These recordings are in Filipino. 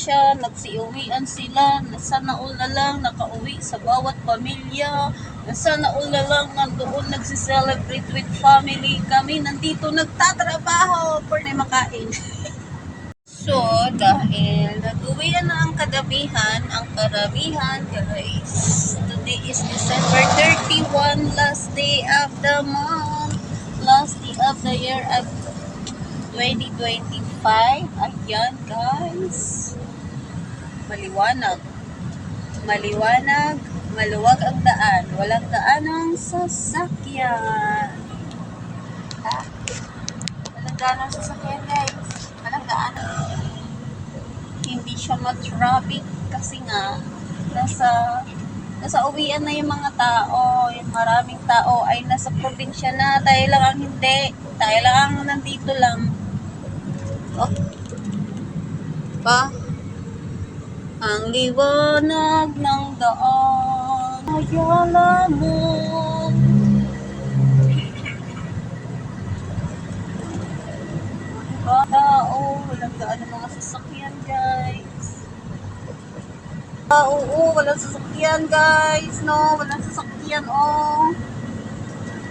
probinsya, nagsiuwian sila, sana all na lang nakauwi sa bawat pamilya, sana all na lang nandoon nagsiselebrate with family. Kami nandito nagtatrabaho for na makain. So, dahil nag-uwian na ang karamihan guys, today is December 31, last day of the month, last day of the year of 2025. Ayan guys, maliwanag, maluwag ang daan, walang daan ng sasakyan. Walang daan ng sasakyan guys, walang daan. Hindi siya ma-traffic kasi nga nasa uwian na yung mga tao, yung maraming tao ay nasa probinsya na, tayo lang ang hindi, tayo lang ang nandito lang. Oh. Pa? Ang liwanag ng daan, ayala mo. Tao, walang daan ng mga sasakyan guys. Oo, walang sasakyan guys, no, walang sasakyan, oh.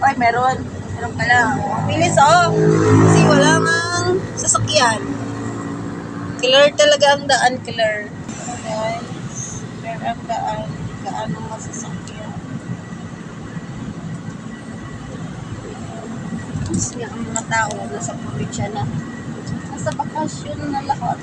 Ay, meron pala, oh. Bilis, oh, kasi wala mang sasakyan. Clear talaga ang daan, clear. So guys, clear ang daan, daan ng masasakyan. Kasi nga ang mga tao nasa probinsya na, nasa bakasyon na lahat.